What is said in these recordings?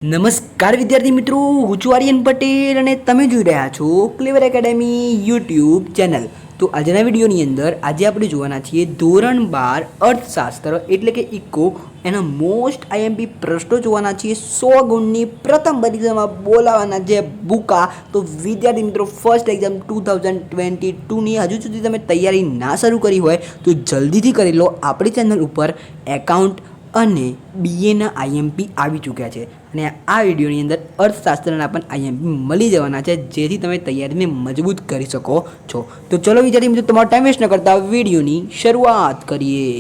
નમસ્કાર વિદ્યાર્થી મિત્રો, હું છું આર્યન પટેલ અને તમે જોઈ રહ્યા છો ક્લેવર એકેડેમી યુટ્યુબ ચેનલ। તો આજના વિડીયોની અંદર આજે આપણે જોવાના છીએ ધોરણ 12 અર્થશાસ્ત્ર એટલે કે ઇકો એના મોસ્ટ આઈએમપી પ્રશ્નો જોવાના છીએ 100 ગુણની પ્રથમ પરીક્ષામાં બોલાવાના જે બુકા। તો વિદ્યાર્થી મિત્રો ફર્સ્ટ એક્ઝામ 2022ની હજુ સુધી તમે તૈયારી ના શરૂ કરી હોય તો જલ્દીથી કરી લો। આપણી ચેનલ ઉપર એકાઉન્ટ અને બીએના આઈએમપી આવી ચૂક્યા છે અને આ વિડીયોની અંદર અર્થશાસ્ત્રના પણ આઈએમપી મળી જવાના છે જેથી તમે તૈયારીને મજબૂત કરી શકો છો। તો ચલો વિદ્યાર્થી મિત્રો તમારો ટાઈમ વેસ્ટ ન કરતા વિડીયોની શરૂઆત કરીએ।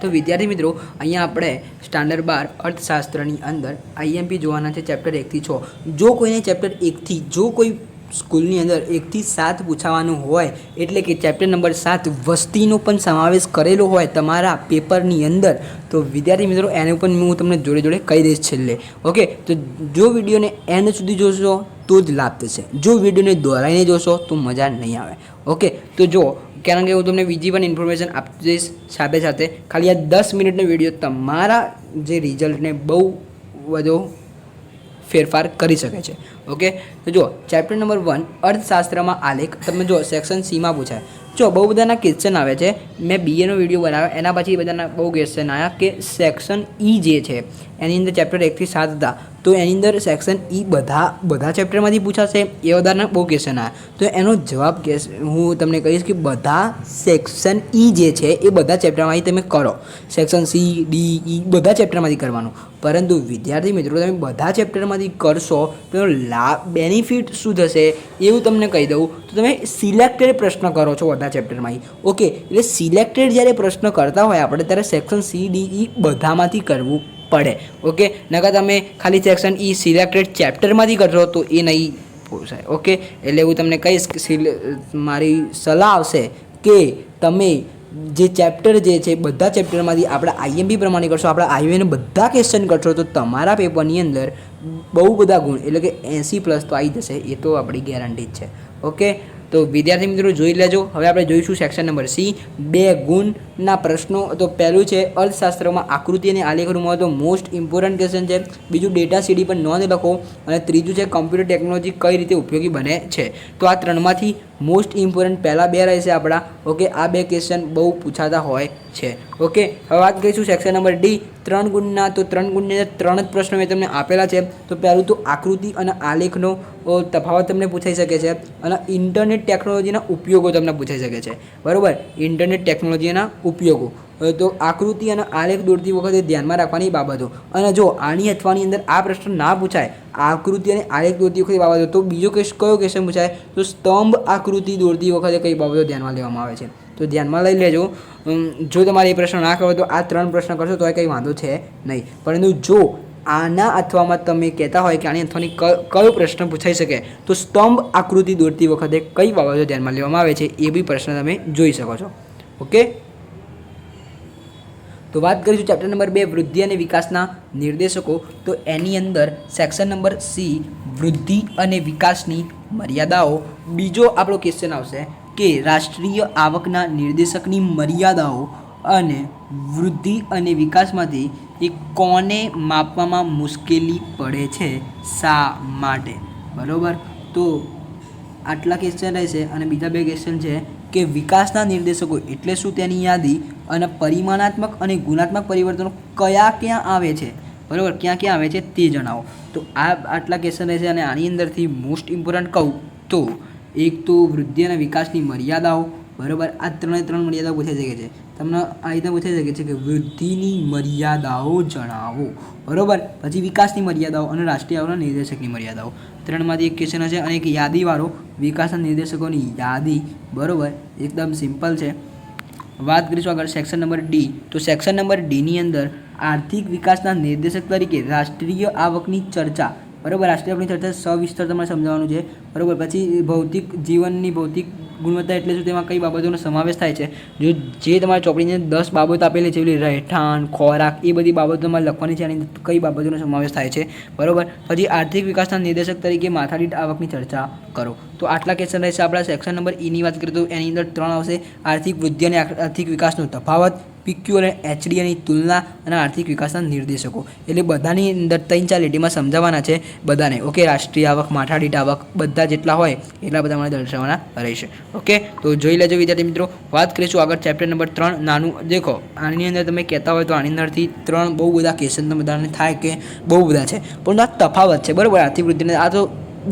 તો વિદ્યાર્થી મિત્રો અહીંયા આપણે સ્ટાન્ડર્ડ 12 અર્થશાસ્ત્રની અંદર આઈએમપી જોવાના છે ચેપ્ટર 1 થી 6। જો કોઈને ચેપ્ટર 1 થી જો કોઈ સ્કૂલની અંદર 1 થી 7 પૂછાવાનું હોય એટલે કે ચેપ્ટર નંબર 7 વસ્તીનો પણ સમાવેશ કરેલો હોય તમારા પેપરની અંદર તો વિદ્યાર્થી મિત્રો એને પણ હું તમને જોડે જોડે કહી દઈશ છેલ્લે। ઓકે, તો જો વિડીયોને એન્ડ સુધી જોશો તો જ લાભ થશે, જો વિડીયોને દોરાઈને જોશો તો મજા નહીં આવે। ઓકે, તો જો કારણ કે હું તમને બીજી પણ ઇન્ફોર્મેશન આપી દઈશ સાથે સાથે ખાલી આ 10 મિનિટનો વિડીયો તમારા જે રિઝલ્ટને બહુ વધુ ફેરફાર કરી શકે છે। ઓકે, તો જો ચેપ્ટર નંબર 1 અર્થશાસ્ત્રમાં આલેખ તમે જો સેક્શન સીમાં પૂછાય। જો બહુ બધાના ક્વેશ્ચન આવે છે, મેં બીએનો વિડીયો બનાવ્યો એના પછી બધાના બહુ ક્વેશ્ચન આવ્યા કે સેક્શન ઈ જે છે એની અંદર ચેપ્ટર 1 થી 7 હતા તો એની અંદર સેક્શન ઈ બધા ચેપ્ટરમાંથી પૂછાશે એ બધાના બહુ ક્વેશ્ચન આવ્યા। તો એનો જવાબ હું તમને કહીશ કે બધા સેક્શન ઈ જે છે એ બધા ચેપ્ટરમાંથી તમે કરો, સેક્શન સી ડી ઈ બધા ચેપ્ટરમાંથી કરવાનું। પરંતુ વિદ્યાર્થી મિત્રો તમે બધા ચેપ્ટરમાંથી કરશો તો લાભ બેનિફિટ શું થશે એવું તમને કહી દઉં તો તમે સિલેક્ટેડ પ્રશ્ન કરો છો બધા ચેપ્ટરમાંથી। ઓકે, એટલે સિલેક્ટેડ જ્યારે પ્રશ્ન કરતા હોય આપણે ત્યારે સેક્શન સી ડી ઈ બધામાંથી કરવું પડે। ઓકે, નકર તમે ખાલી સેક્શન ઈ સિલેક્ટેડ ચેપ્ટરમાંથી કરશો તો એ નહીં પોસાય। ઓકે, એટલે હું તમને કહીશ કે મારી સલાહ આવશે કે તમે જે ચેપ્ટર જે છે બધા ચેપ્ટરમાંથી આપણા આઈએમપી પ્રમાણે કરશો, આપણા આઈએમપીને બધા ક્વેશ્ચન કરશો તો તમારા પેપરની અંદર બહુ બધા ગુણ એટલે કે 80+ તો આવી જશે, એ તો આપણી ગેરંટી જ છે। ઓકે, તો વિદ્યાર્થી મિત્રો જોઈ લેજો। હવે આપણે જોઈશું સેક્શન નંબર સી 2 ગુણના પ્રશ્નો। તો પહેલું છે અર્થશાસ્ત્રમાં આકૃતિ અને આલેખનું મહત્વ, મોસ્ટ ઇમ્પોર્ટન્ટ ક્વેશ્ચન છે। બીજું ડેટા સીડી પર નોંધ લખો અને ત્રીજું છે કમ્પ્યુટર ટેકનોલોજી કઈ રીતે ઉપયોગી બને છે। તો આ ત્રણમાંથી મોસ્ટ ઇમ્પોર્ટન્ટ પહેલાં 2 રહેશે આપણા। ઓકે, આ 2 ક્વેશ્ચન બહુ પૂછાતા હોય છે। ઓકે, હવે વાત કરીશું સેક્શન નંબર ડી 3 ગુણના। તો 3 ગુણની અંદર 3 જ પ્રશ્નો મેં તમને આપેલા છે। તો પહેલું તો આકૃતિ અને આલેખનો તફાવત તમને પૂછાઈ શકે છે અને ઇન્ટરનેટ ટેકનોલોજીના ઉપયોગો તમને પૂછાઈ શકે છે, બરાબર। ઇન્ટરનેટ ટેકનોલોજીના ઉપયોગો તો આકૃતિ અને આલેખ દોરતી વખતે ધ્યાનમાં રાખવાની બાબતો। અને જો આની અથવાની અંદર આ પ્રશ્ન ના પૂછાય આકૃતિ અને આલેખ દોરતી વખતે બાબતો તો બીજો કયો ક્વેશ્ચન પૂછાય તો સ્તંભ આકૃતિ દોરતી વખતે કઈ બાબતો ધ્યાનમાં લેવામાં આવે છે તો ધ્યાનમાં લઈ લેજો। જો તમારે એ પ્રશ્ન ના ખબર તો આ 3 પ્રશ્ન કરશો તો કંઈ વાંધો છે નહીં, પરંતુ જો આના અથવામાં તમે કહેતા હોય કે આની અથવાની કયો પ્રશ્ન પૂછાઈ શકે તો સ્તંભ આકૃતિ દોરતી વખતે કઈ બાબતો ધ્યાનમાં લેવામાં આવે છે એ બી પ્રશ્ન તમે જોઈ શકો છો। ઓકે, તો વાત કરીશું ચેપ્ટર નંબર 2 વૃદ્ધિ અને વિકાસના નિર્દેશકો। તો એની અંદર સેક્શન નંબર સી વૃદ્ધિ અને વિકાસની મર્યાદાઓ। બીજો આપણો ક્વેશ્ચન આવશે કે રાષ્ટ્રીય આવકના નિર્દેશકની મર્યાદાઓ અને વૃદ્ધિ અને વિકાસમાંથી એ કોને માપવામાં મુશ્કેલી પડે છે, શા માટે, બરાબર। તો આટલા ક્વેશ્ચન રહેશે અને બીજા 2 ક્વેશ્ચન છે કે વિકાસના નિર્દેશકો એટલે શું તેની યાદી અને પરિમાણાત્મક અને ગુણાત્મક પરિવર્તનો ક્યાં આવે છે, બરાબર, ક્યાં આવે છે તે જણાવો। તો આ આટલા ક્વેશ્ચન રહેશે અને આની અંદરથી મોસ્ટ ઇમ્પોર્ટન્ટ કહું તો એક તો વૃદ્ધિ અને વિકાસની મર્યાદાઓ, બરાબર। આ 3 મર્યાદાઓ પૂછાઈ શકે છે તમને, આ રીતે પૂછાઈ શકે છે કે વૃદ્ધિની મર્યાદાઓ જણાવો, બરાબર, પછી વિકાસની મર્યાદાઓ અને રાષ્ટ્રીય આવકના નિર્દેશકની મર્યાદાઓ। 3માંથી એક ક્વેશ્ચન હશે અને એક યાદીવાળો વિકાસના નિર્દેશકોની યાદી, બરાબર, એકદમ સિમ્પલ છે। વાત કરીશું આગળ સેક્શન નંબર ડી। તો સેક્શન નંબર ડીની અંદર આર્થિક વિકાસના નિર્દેશક તરીકે રાષ્ટ્રીય આવકની ચર્ચા, બરાબર, રાષ્ટ્રીય આવકની ચર્ચા સવિસ્તર તમારે સમજાવવાનું છે, બરાબર। પછી ભૌતિક જીવનની ભૌતિક ગુણવત્તા એટલે શું, તેમાં કઈ બાબતોનો સમાવેશ થાય છે. જો જે તમારી ચોપડીની 10 બાબતો આપેલી છે, એવી રહેઠાણ, ખોરાક, એ બધી બાબતો તમારે લખવાની છે, અને કઈ બાબતોનો સમાવેશ થાય છે, બરાબર. પછી આર્થિક વિકાસના નિર્દેશક તરીકે માથાદીઠ આવકની ચર્ચા કરો. તો આટલા ક્વેશ્ચન રહેશે. આપણા સેક્શન નંબર ઈની વાત કરીએ તો એની અંદર 3 આવશે: આર્થિક વૃદ્ધિ અને આર્થિક વિકાસનો તફાવત, પીક્યુ અને એચડીએની તુલના, અને આર્થિક વિકાસના નિર્દેશકો. એટલે બધાની અંદર 3-4 લીટીમાં સમજાવવાના છે બધાને. ઓકે, રાષ્ટ્રીય આવક, માથાદીઠ આવક, બધા જેટલા હોય એટલા બધા મને દર્શાવવાના રહેશે. ઓકે, તો જોઈ લેજો વિદ્યાર્થી મિત્રો. વાત કરીશું આગળ ચેપ્ટર નંબર 3 નાનું. દેખો, આની અંદર તમે કહેતા હોય તો આની અંદરથી 3 બહુ બધા ક્વેશ્ચન તમે બધાને થાય કે બહુ બધા છે, પરંતુ આ તફાવત છે, બરાબર. આર્થિક વૃદ્ધિને આ તો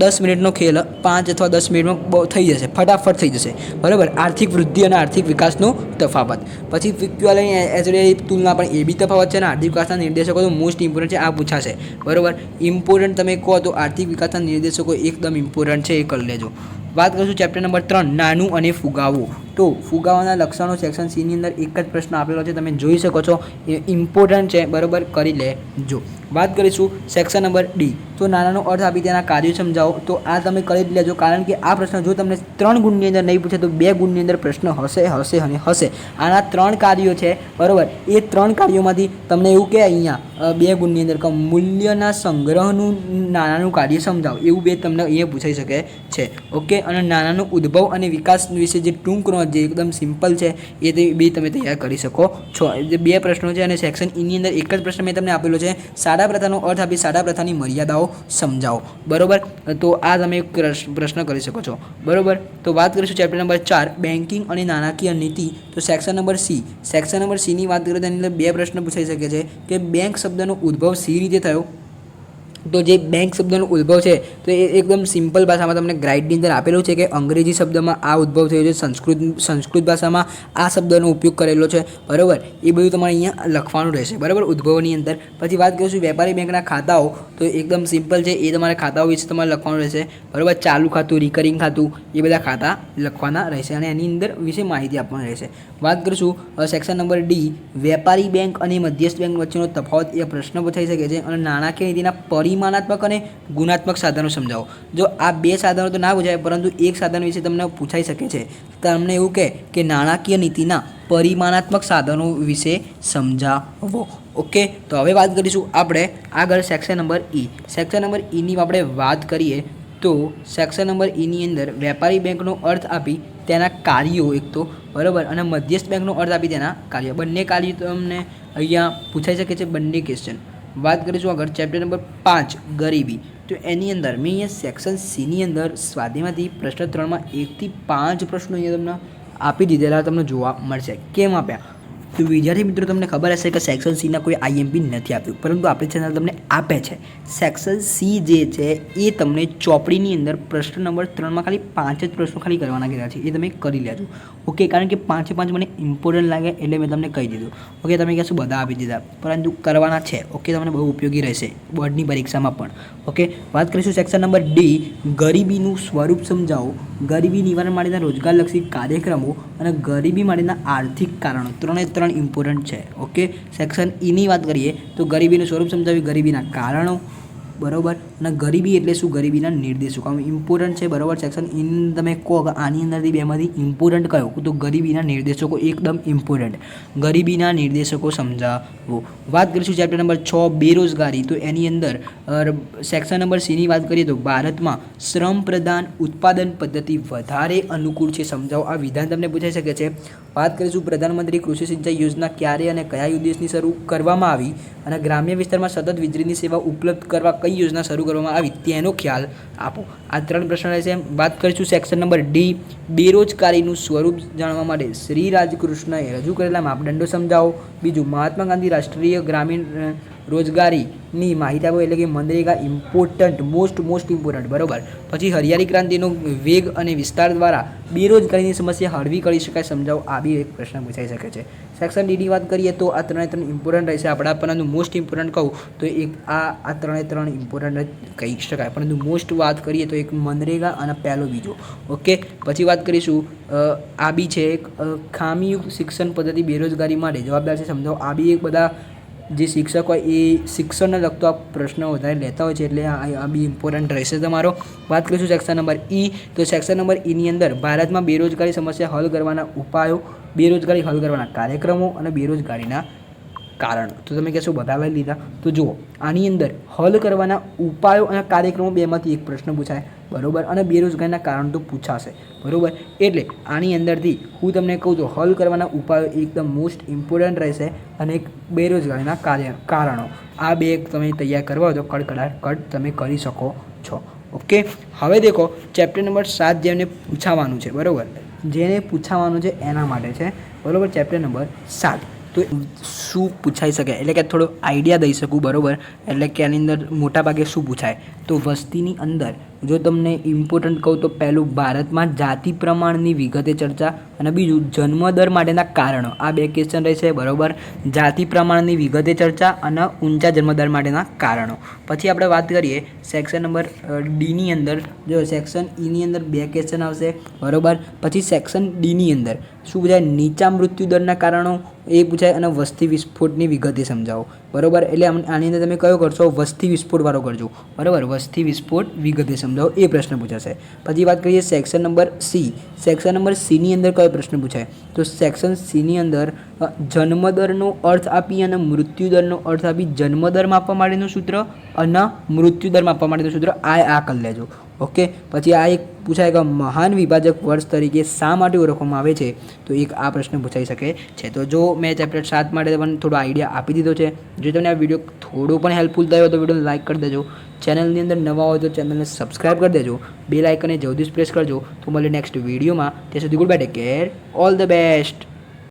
10 મિનિટનો ખેલ, 5 અથવા 10 મિનિટમાં બહુ થઈ જશે, ફટાફટ થઈ જશે, બરાબર. આર્થિક વૃદ્ધિ અને આર્થિક વિકાસનો તફાવત. પછી પીક્યુ અને એચડીની તુલના, પણ એ બી તફાવત છે, અને આર્થિક વિકાસના નિર્દેશકો તો મોસ્ટ ઇમ્પોર્ટન્ટ છે, આ પૂછાશે, બરાબર. ઇમ્પોર્ટન્ટ તમે કહો તો આર્થિક વિકાસના નિર્દેશકો એકદમ ઇમ્પોર્ટન્ટ છે, એ કરી લેજો. વાત કરીશું ચેપ્ટર નંબર 3 નાનું અને ફુગાવો. તો ફુગાવાના લક્ષણો સેક્શન સીની અંદર એક જ પ્રશ્ન આપેલો છે, તમે જોઈ શકો છો, એ ઇમ્પોર્ટન્ટ છે, બરાબર, કરી લેજો. વાત કરીશું સેક્શન નંબર ડી. તો નાનાનો અર્થ આપી તેના કાર્યો સમજાવો. તો આ તમે કરી જ લેજો, કારણ કે આ પ્રશ્ન જો તમને 3 ગુણની અંદર નહીં પૂછે તો 2 ગુણની અંદર પ્રશ્ન હશે અને હશે. આના 3 કાર્યો છે, બરાબર. એ 3 કાર્યોમાંથી તમને એવું કે અહીંયા 2 ગુણની અંદર મૂલ્યના સંગ્રહનું નાનાનું કાર્ય સમજાવો, એવું 2 તમને અહીંયા પૂછાઈ શકે છે. ઓકે, અને નાનાનો ઉદ્ભવ અને વિકાસ વિશે જે ટૂંકનો, જે એકદમ સિમ્પલ છે, એ બી તમે તૈયાર કરી શકો છો. જે 2 પ્રશ્નો છે, અને સેક્શન ઈની અંદર એક જ પ્રશ્ન મેં તમને આપેલો છે: સાદા પ્રથાનો અર્થ આપી સાદા પ્રથાની મર્યાદાઓ સમજાવો, બરાબર. તો આ તમે પ્રશ્ન કરી શકો છો, બરાબર. તો વાત કરીશું ચેપ્ટર નંબર 4 બેન્કિંગ અને નાણાકીય નીતિ. તો section number C. Section number સીની વાત કરીએ તો એની અંદર 2 પ્રશ્ન પૂછાઈ શકે છે કે બેંક શબ્દનો ઉદ્ભવ સી રીતે થયો. તો જે બેંક શબ્દનો ઉદ્ભવ છે, તો એ એકદમ સિમ્પલ ભાષામાં તમને ગ્રાઇડની અંદર આપેલું છે કે અંગ્રેજી શબ્દમાં આ ઉદ્ભવ થયો છે, સંસ્કૃત ભાષામાં આ શબ્દનો ઉપયોગ કરેલો છે, બરાબર. એ બધું તમારે અહીંયા લખવાનું રહેશે, બરાબર, ઉદ્ભવની અંદર. પછી વાત કરીશું વેપારી બેંકના ખાતાઓ. તો એકદમ સિમ્પલ છે, એ તમારે ખાતાઓ વિશે તમારે લખવાનું રહેશે, બરાબર. ચાલુ ખાતું, રિકરિંગ ખાતું, એ બધા ખાતા લખવાના રહેશે, અને એની અંદર વિશે માહિતી આપવાની રહેશે. વાત કરીશું સેક્શન નંબર ડી વેપારી બેંક અને મધ્યસ્થ બેંક વચ્ચેનો તફાવત. એ પ્રશ્ન પૂછાઈ શકે છે. અને નાણાકીય નીતિના પરિમાણાત્મક અને ગુણાત્મક સાધનો સમજાવો. જો આ 2 સાધનો તો ના પૂછાય, પરંતુ એક સાધન વિશે તમને પૂછાઈ શકે છે. તમને એવું કે નાણાકીય નીતિના પરિમાણાત્મક સાધનો વિશે સમજાવો. ઓકે, તો હવે વાત કરીશું આપણે આગળ section number E. Section number ઈની આપણે વાત કરીએ તો સેક્શન નંબર ઈની અંદર વેપારી બેંકનો અર્થ આપી તેના કાર્યો એક તો, બરાબર, અને મધ્યસ્થ બેંકનો અર્થ આપી તેના કાર્યો. બંને કાર્યો તમને અહીંયા પૂછાઈ શકે છે, બંને ક્વેશ્ચન. વાત કરીશું આગળ ચેપ્ટર નંબર 5 ગરીબી. તો એની અંદર મેં અહીંયા સેક્શન સીની અંદર સ્વાધ્યાયમાંથી પ્રશ્ન 3માં 1 થી 5 પ્રશ્નો અહીંયા તમને આપી દીધેલા તમને જોવા મળશે. કેમ આપ્યા? તો વિદ્યાર્થી મિત્રો, તમને ખબર હશે કે સેક્શન સીના કોઈ આઈએમપી નથી આપ્યું, પરંતુ આપણી ચેનલ તમને આપે છે. સેક્શન સી જે છે એ તમને ચોપડીની અંદર પ્રશ્ન નંબર 3માં ખાલી 5 જ પ્રશ્નો ખાલી કરવાના કહેતા છે, એ તમે કરી લેજો. ઓકે, કારણ કે 5 મને ઇમ્પોર્ટન્ટ લાગે એટલે મેં તમને કહી દીધું. ઓકે, તમે કહેશો બધા આપી દીધા, પરંતુ કરવાના છે. ઓકે, તમને બહુ ઉપયોગી રહેશે બોર્ડની પરીક્ષામાં પણ. ઓકે, વાત કરીશું સેક્શન નંબર ડી ગરીબીનું સ્વરૂપ સમજાવો. ગરીબી નિવારણ માટેના રોજગારલક્ષી કાર્યક્રમો અને ગરીબી માટેના આર્થિક કારણો. 3 ઇમ્પોર્ટન્ટ છે. ઓકે, સેક્શન ઈની વાત કરીએ તો ગરીબીનું સ્વરૂપ સમજાવી, ગરીબીના કારણો, બરાબર, અને ગરીબી એટલે શું, ગરીબીના નિર્દેશકો. આમ ઇમ્પોર્ટન્ટ છે, બરાબર. સેક્શન ઈન તમે કહો કે આની અંદરથી બેમાંથી ઇમ્પોર્ટન્ટ કયો, તો ગરીબીના નિર્દેશકો એકદમ ઇમ્પોર્ટન્ટ. ગરીબીના નિર્દેશકો સમજાવો. વાત કરીશું ચેપ્ટર નંબર 6 બેરોજગારી. તો એની અંદર સેક્શન નંબર સીની વાત કરીએ તો ભારતમાં શ્રમ પ્રધાન ઉત્પાદન પદ્ધતિ વધારે અનુકૂળ છે, સમજાવો. આ વિધાન તમને પૂછાઈ શકે છે. વાત કરીશું પ્રધાનમંત્રી કૃષિ સિંચાઈ યોજના ક્યારે અને કયા ઉદ્દેશની શરૂ કરવામાં આવી, અને ગ્રામ્ય વિસ્તારમાં સતત વીજળીની સેવા ઉપલબ્ધ કરવા કઈ યોજના શરૂ કરવામાં આવી તેનો ખ્યાલ આપો. આ 3 પ્રશ્ન રહેશે. વાત કરીશું સેક્શન નંબર ડી બેરોજગારીનું સ્વરૂપ જાણવા માટે શ્રી રાજકૃષ્ણએ રજૂ કરેલા માપદંડો સમજાવો. બીજું મહાત્મા ગાંધી રાષ્ટ્રીય ગ્રામીણ રોજગારીની માહિતી આપો, એટલે કે મનરેગા ઇમ્પોર્ટન્ટ, મોસ્ટ ઇમ્પોર્ટન્ટ, બરાબર. પછી હરિયાળી ક્રાંતિનો વેગ અને વિસ્તાર દ્વારા બેરોજગારીની સમસ્યા હળવી કરી શકાય, સમજાવો. આ બી એક પ્રશ્ન પૂછાઈ શકે છે. સેક્શન ડીની વાત કરીએ તો આ 3 ઇમ્પોર્ટન્ટ રહેશે આપણા, પરંતુ મોસ્ટ ઇમ્પોર્ટન્ટ કહું તો એક આ 3 ઇમ્પોર્ટન્ટ જ કહી શકાય, પરંતુ મોસ્ટ વાત કરીએ તો એક મનરેગા અને પહેલો બીજો. ઓકે, પછી વાત કરીશું આ બી છે એક ખામીયુક્ત શિક્ષણ પદ્ધતિ બેરોજગારી માટે જવાબદાર છે, સમજાવો. આ બી એક બધા જે શિક્ષક હોય એ શિક્ષણને લગતો આ પ્રશ્ન વધારે લેતા હોય છે, એટલે આ બી ઇમ્પોર્ટન્ટ રહેશે તમારો. વાત કરીશું સેક્શન નંબર ઈ. તો સેક્શન નંબર ઈની અંદર ભારતમાં બેરોજગારી સમસ્યા હલ કરવાના ઉપાયો, બેરોજગારી હલ કરવાના કાર્યક્રમો અને બેરોજગારીના કારણ. તો તમે કહેશો બધા લઈ લીધા. તો જુઓ, આની અંદર હલ કરવાના ઉપાયો અને કાર્યક્રમો બેમાંથી એક પ્રશ્ન પૂછાય, બરાબર, અને બેરોજગારીના કારણ તો પૂછાશે, બરાબર. એટલે આની અંદરથી હું તમને કહું તો હલ કરવાના ઉપાયો એકદમ મોસ્ટ ઇમ્પોર્ટન્ટ રહેશે અને એક બેરોજગારીના કારણો. આ બે તમે તૈયાર કરવા હોય તો કટ તમે કરી શકો છો. ઓકે, હવે દેખો ચેપ્ટર નંબર 7 જેને પૂછાવાનું છે, બરાબર, જેને પૂછાવાનું છે એના માટે છે, બરાબર. ચેપ્ટર નંબર 7 તો શું પૂછાઈ શકે, એટલે કે થોડો આઈડિયા દઈ શકું, બરાબર. એટલે કે આની અંદર મોટાભાગે શું પૂછાય, તો વસ્તીની અંદર જો તમને ઇમ્પોર્ટન્ટ કહું તો પહેલું ભારતમાં જાતિ પ્રમાણની વિગતે ચર્ચા અને બીજું જન્મદર માટેના કારણો. આ બે ક્વેશ્ચન રહેશે, બરાબર. જાતિ પ્રમાણની વિગતે ચર્ચા અને ઊંચા જન્મદર માટેના કારણો. પછી આપણે વાત કરીએ સેક્શન નંબર ડીની અંદર. જો સેક્શન ઈની અંદર બે ક્વેશ્ચન આવશે, બરાબર. પછી સેક્શન ડીની અંદર શું પૂછાય, નીચા મૃત્યુદરના કારણો એ પૂછાય અને વસ્તી વિસ્ફોટની વિગતે સમજાવો, બરાબર. એટલે આની અંદર તમે કયો કરશો, વસ્તી વિસ્ફોટવાળો કરજો, બરાબર. વસ્તી વિસ્ફોટ વિગતે સમજાવો એ પ્રશ્ન પૂછાશે. પછી વાત કરીએ section number C. Section number સીની અંદર કયો પ્રશ્ન પૂછાય, તો સેક્શન સીની અંદર જન્મદરનો અર્થ આપી અને મૃત્યુદરનો અર્થ આપી જન્મદર માપવા માટેનું સૂત્ર અને મૃત્યુદર માપવા માટેનું સૂત્ર આ કરી લેજો. ઓકે. પછી આ એક પૂછાય કે મહાન વિભાજક વર્ષ તરીકે શા માટે ઓળખવામાં આવે છે, તો એક આ પ્રશ્ન પૂછાઈ શકે છે. તો જો મેં ચેપ્ટર 7 માટે પણ થોડો આઈડિયા આપી દીધો છે. જો તમને આ વિડીયો થોડો પણ હેલ્પફુલ થયો તો વિડીયોને લાઇક કરી દેજો. ચેનલની અંદર નવા હોય તો ચેનલને સબસ્ક્રાઈબ કરી દેજો. બેલ આઇકને જલ્દી જ પ્રેસ કરજો. તો મળીએ નેક્સ્ટ વિડીયોમાં. ત્યાં સુધી good bye, take care, all the best.